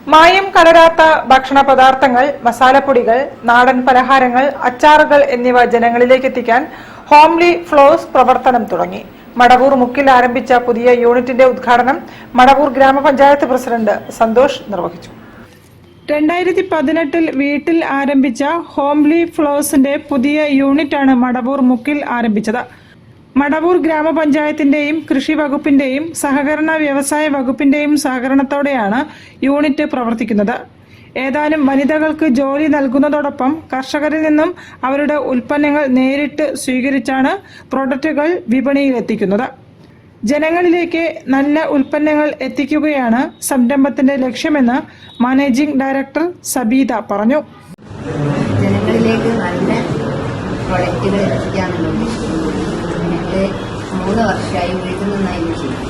മായം കലരാത്ത ഭക്ഷണ പദാർത്ഥങ്ങൾ, മസാലപ്പൊടികൾ, നാടൻ പലഹാരങ്ങൾ, അച്ചാറുകൾ എന്നിവ ജനങ്ങളിലേക്ക് എത്തിക്കാൻ ഹോംലി ഫ്ലോസ് പ്രവർത്തനം തുടങ്ങി. മടവൂർ മുക്കിൽ ആരംഭിച്ച പുതിയ യൂണിറ്റിന്റെ ഉദ്ഘാടനം മടവൂർ ഗ്രാമപഞ്ചായത്ത് പ്രസിഡന്റ് സന്തോഷ് നിർവഹിച്ചു. 2018 വീട്ടിൽ ആരംഭിച്ച ഹോംലി ഫ്ലോസിന്റെ പുതിയ യൂണിറ്റാണ് മടവൂർ മുക്കിൽ ആരംഭിച്ചത്. മടവൂർ ഗ്രാമപഞ്ചായത്തിന്റെയും കൃഷി വകുപ്പിന്റെയും സഹകരണ വ്യവസായ വകുപ്പിന്റെയും സഹകരണത്തോടെയാണ് യൂണിറ്റ് പ്രവർത്തിക്കുന്നത്. ഏതാനും വനിതകൾക്ക് ജോലി നൽകുന്നതോടൊപ്പം കർഷകരിൽ നിന്നും അവരുടെ ഉൽപ്പന്നങ്ങൾ നേരിട്ട് സ്വീകരിച്ചാണ് പ്രൊഡക്റ്റുകൾ വിപണിയിലെത്തിക്കുന്നത്. ജനങ്ങളിലേക്ക് നല്ല ഉൽപ്പന്നങ്ങൾ എത്തിക്കുകയാണ് സംരംഭത്തിന്റെ ലക്ഷ്യമെന്ന് മാനേജിംഗ് ഡയറക്ടർ സബീത പറഞ്ഞു. ജനങ്ങളിലേക്ക് നല്ല പ്രൊഡക്റ്റുകൾ എത്തിക്കാമെന്നുണ്ട്. എന്നിട്ട് 3 വർഷമായി വീട്ടിൽ നിന്നായിരുന്നു ചെയ്യും.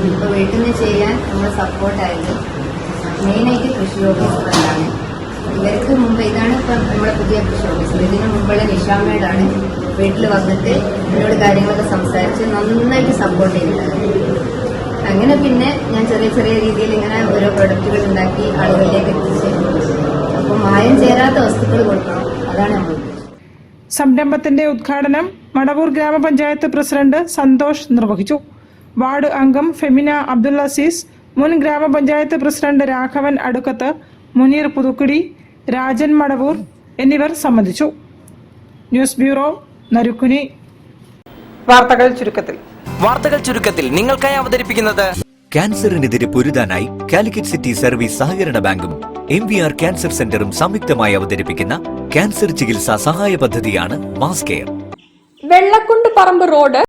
ഇപ്പോൾ വീട്ടിൽ നിന്ന് ചെയ്യാൻ നമ്മൾ സപ്പോർട്ടായത് മെയിനായിട്ട് കൃഷി ഓഫീസറാണ്. ഇവർക്ക് മുമ്പ് ഇതാണ് ഇപ്പം നമ്മുടെ പുതിയ കൃഷി ഓഫീസർ. ഇതിന് മുമ്പുള്ള നിഷാമേടാണ് വീട്ടിൽ വന്നിട്ട് എന്നോട് കാര്യങ്ങളൊക്കെ സംസാരിച്ച് നന്നായിട്ട് സപ്പോർട്ട് ചെയ്യുന്നുണ്ട്. അങ്ങനെ പിന്നെ ഞാൻ ചെറിയ ചെറിയ രീതിയിൽ ഇങ്ങനെ ഓരോ പ്രൊഡക്റ്റുകൾ ഉണ്ടാക്കി ആളുകളിലേക്ക് എത്തിച്ച് അപ്പം മായം ചേരാത്ത വസ്തുക്കൾ കൊടുക്കണം. അതാണ് നമ്മൾ. സംരംഭത്തിന്റെ ഉദ്ഘാടനം മടവൂർ ഗ്രാമപഞ്ചായത്ത് പ്രസിഡന്റ് സന്തോഷ് നിർവഹിച്ചു. വാർഡ് അംഗം ഫെമിന അബ്ദുൽ അസീസ്, മുൻ ഗ്രാമപഞ്ചായത്ത് പ്രസിഡന്റ് രാഘവൻ അടുക്കത്ത്, മുനീർ പുതുക്കുടി, രാജൻ മടവൂർ എന്നിവർ സംബന്ധിച്ചു. News bureau, Narikkuni. വാർത്തകൾ ചുരുക്കത്തിൽ നിങ്ങൾക്കായി അവതരിപ്പിക്കുന്നത് ക്യാൻസറിനെതിരെ പൊരുതാനായി കാലിക്കറ്റ് സിറ്റി സർവീസ് സഹകരണ ബാങ്കും MVR ക്യാൻസർ സെന്ററും സംയുക്തമായി അവതരിപ്പിക്കുന്ന ക്യാൻസർ ചികിത്സാ സഹായ പദ്ധതിയാണ് മാസ് കെയർ. വെള്ളക്കുണ്ട് പറമ്പ് റോഡ്